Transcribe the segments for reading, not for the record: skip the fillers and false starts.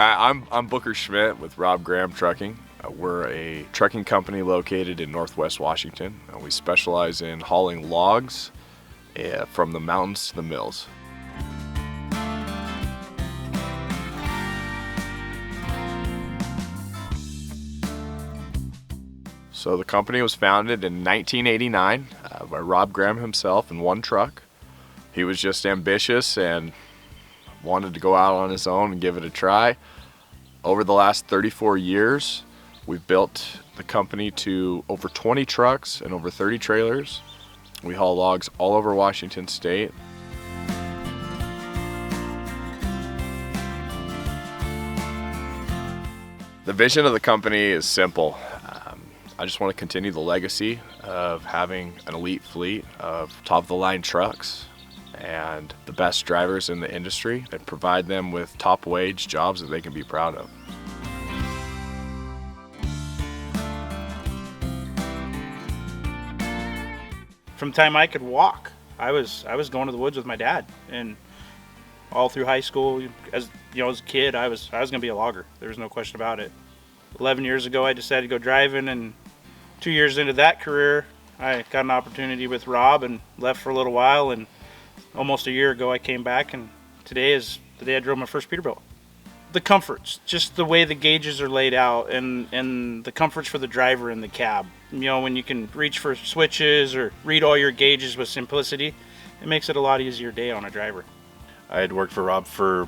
I'm Booker Schmidt with Rob Graham Trucking. We're a trucking company located in Northwest Washington. We specialize in hauling logs from the mountains to the mills. So the company was founded in 1989 by Rob Graham himself in one truck. He was just ambitious and wanted to go out on his own and give it a try. Over the last 34 years, we've built the company to over 20 trucks and over 30 trailers. We haul logs all over Washington State. The vision of the company is simple. I just want to continue the legacy of having an elite fleet of top-of-the-line trucks and the best drivers in the industry and provide them with top-wage jobs that they can be proud of. From the time I could walk, I was going to the woods with my dad, and all through high school, as a kid, I was going to be a logger. There was no question about it. 11 years ago, I decided to go driving, and 2 years into that career, I got an opportunity with Rob and left for a little while, and almost a year ago I came back, and today is the day I drove my first Peterbilt. The comforts, just the way the gauges are laid out, and the comforts for the driver in the cab. When you can reach for switches or read all your gauges with simplicity, it makes it a lot easier day on a driver. I had worked for Rob for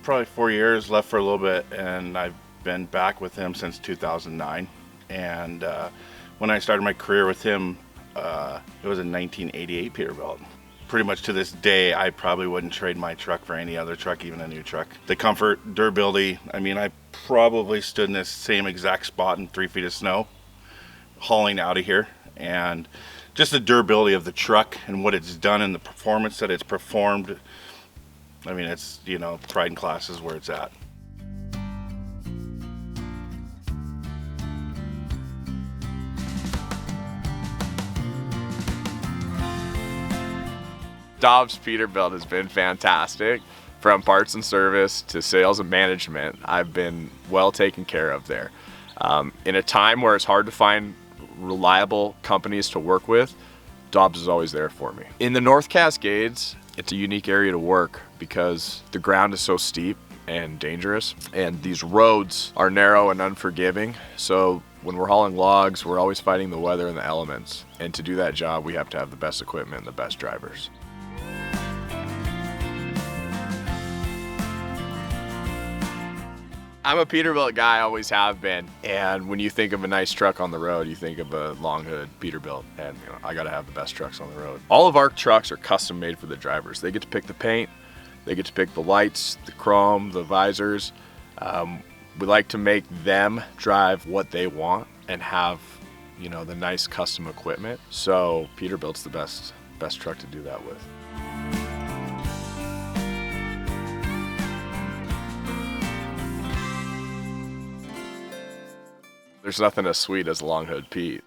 probably 4 years, left for a little bit, and I've been back with him since 2009. And when I started my career with him, it was a 1988 Peterbilt. Pretty much to this day, I probably wouldn't trade my truck for any other truck, even a new truck. The comfort, durability, I probably stood in this same exact spot in 3 feet of snow, hauling out of here. And just the durability of the truck and what it's done and the performance that it's performed, it's, pride and class is where it's at. Dobbs Peterbilt has been fantastic. From parts and service to sales and management, I've been well taken care of there. In a time where it's hard to find reliable companies to work with, Dobbs is always there for me. In the North Cascades, it's a unique area to work because the ground is so steep and dangerous, and these roads are narrow and unforgiving. So when we're hauling logs, we're always fighting the weather and the elements. And to do that job, we have to have the best equipment and the best drivers. I'm a Peterbilt guy, always have been. And when you think of a nice truck on the road, you think of a long hood Peterbilt. And I gotta have the best trucks on the road. All of our trucks are custom made for the drivers. They get to pick the paint, they get to pick the lights, the chrome, the visors. We like to make them drive what they want and have, the nice custom equipment. So Peterbilt's the best truck to do that with. There's nothing as sweet as a long hood Pete.